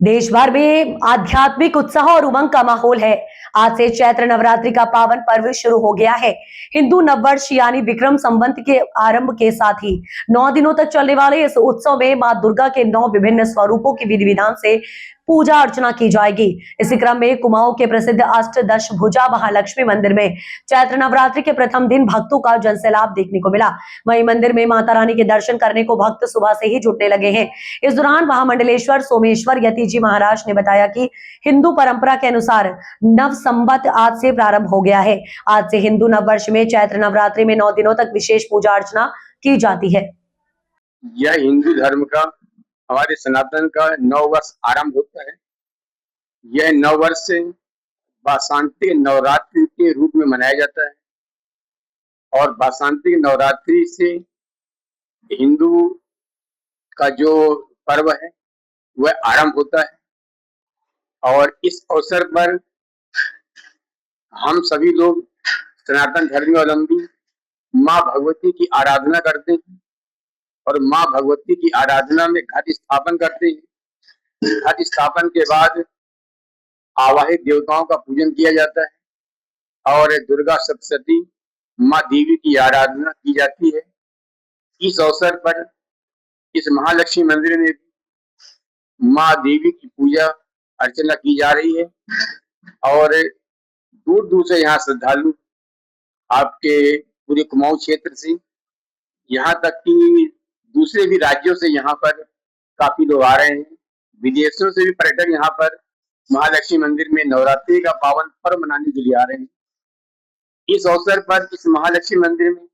देश भर में आध्यात्मिक उत्साह और उमंग का माहौल है। आज से चैत्र नवरात्रि का पावन पर्व शुरू हो गया है। हिंदू नववर्ष यानी विक्रम संवत के आरंभ के साथ ही 9 दिनों तक चलने वाले इस उत्सव में मां दुर्गा के 9 विभिन्न स्वरूपों की विधि विधान से पूजा अर्चना की जाएगी। इसी क्रम में कुमाऊं के प्रसिद्ध अष्टदश भुजा महालक्ष्मी मंदिर में चैत्र नवरात्रि के प्रथम दिन भक्तों का जनसैलाब देखने को मिला। वहीं मंदिर में माता रानी के दर्शन करने को भक्त सुबह से ही जुटने लगे हैं। इस दौरान महामंडलेश्वर सोमेश्वर यति जी महाराज ने बताया कि हिंदू परंपरा के अनुसार नव संवत आज से प्रारंभ हो गया है। आज से हिंदू नववर्ष में चैत्र नवरात्रि में 9 दिनों तक विशेष पूजा अर्चना की जाती है। यह हिंदू धर्म का, हमारे सनातन का नववर्ष आरंभ होता है। यह नववर्ष वासंती नवरात्रि के रूप में मनाया जाता है और वासंती नवरात्रि से हिंदू का जो पर्व है वह आरंभ होता है। और इस अवसर पर हम सभी लोग सनातन धर्मावलंबी माँ भगवती की आराधना करते हैं और माँ भगवती की आराधना में घट स्थापन करते हैं। घट स्थापन के बाद आवाहित देवताओं का पूजन किया जाता है और दुर्गा सप्तशती माँ देवी की आराधना की जाती है। इस अवसर पर इस महालक्ष्मी मंदिर में माँ देवी की पूजा अर्चना की जा रही है और दूर दूर से यहाँ श्रद्धालु आपके पूरे कुमाऊं क्षेत्र से यहाँ तक कि दूसरे भी राज्यों से यहाँ पर काफी लोग आ रहे हैं। विदेशों से भी पर्यटक यहाँ पर महालक्ष्मी मंदिर में नवरात्रि का पावन पर्व मनाने के लिए आ रहे हैं। इस अवसर पर इस महालक्ष्मी मंदिर में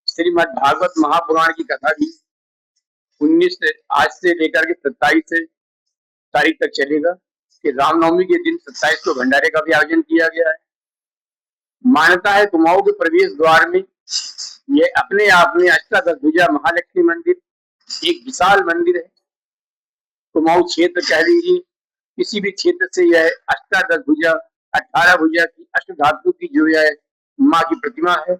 श्रीमद् भागवत महापुराण की कथा भी 19 आज से लेकर के 27 तारीख तक चलेगा कि रामनवमी के दिन 27 को भंडारे का भी आयोजन किया गया है। मान्यता है कुमाऊं के प्रवेश द्वार में यह अपने आप में अष्टदशभुजा महालक्ष्मी मंदिर एक विशाल मंदिर है। कुमाऊं क्षेत्र कह लीजिए, किसी भी क्षेत्र से यह अष्टदशभुजा 18 भुजा की अष्ट धातु की जो यह माँ की प्रतिमा है,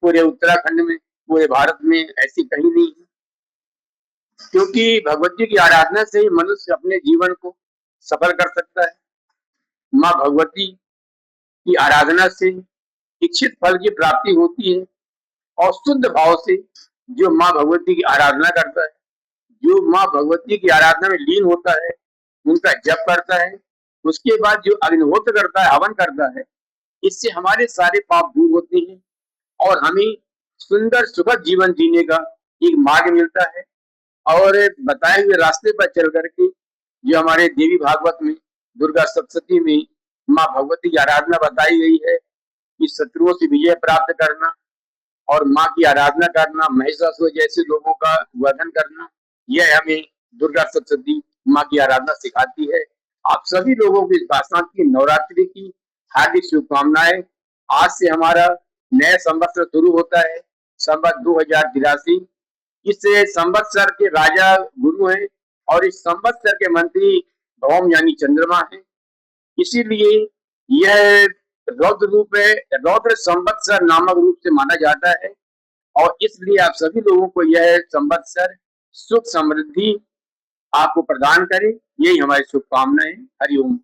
पूरे उत्तराखंड में, पूरे भारत में ऐसी कहीं नहीं है। क्योंकि भगवती की आराधना से ही मनुष्य अपने जीवन को सफल कर सकता है। माँ भगवती की आराधना से इच्छित फल की प्राप्ति होती है और शुद्ध भाव से जो माँ भगवती की आराधना करता है, जो माँ भगवती की आराधना में लीन होता है, उनका जप करता है, उसके बाद जो अग्निहोत्र करता है, हवन करता है, इससे हमारे सारे पाप दूर होते हैं और हमें सुंदर सुखद जीवन जीने का एक मार्ग मिलता है। और बताए हुए रास्ते पर चल करके जो हमारे देवी भागवत में दुर्गा सप्तशती में माँ भगवती की आराधना बताई गई है कि शत्रुओं से विजय प्राप्त करना और माँ की आराधना करना, महिषासुर जैसे लोगों का वधन करना, यह हमें दुर्गा सप्तशती माँ की आराधना सिखाती है। आप सभी लोगों को इस वासंती नवरात्रि की हार्दिक शुभकामनाएं। आज से हमारा नया संवत्सर शुरू होता है, संवत 2083। इस संवत्सर के राजा गुरु हैं और इस संवत्सर के मंत्री भौम यानी चंद्रमा है। इसीलिए यह रौद्र रूप है, रौद्र संवत्सर नामक रूप से माना जाता है और इसलिए आप सभी लोगों को यह संवत्सर सुख समृद्धि आपको प्रदान करे, यही हमारी शुभकामनाएं। हरिओम।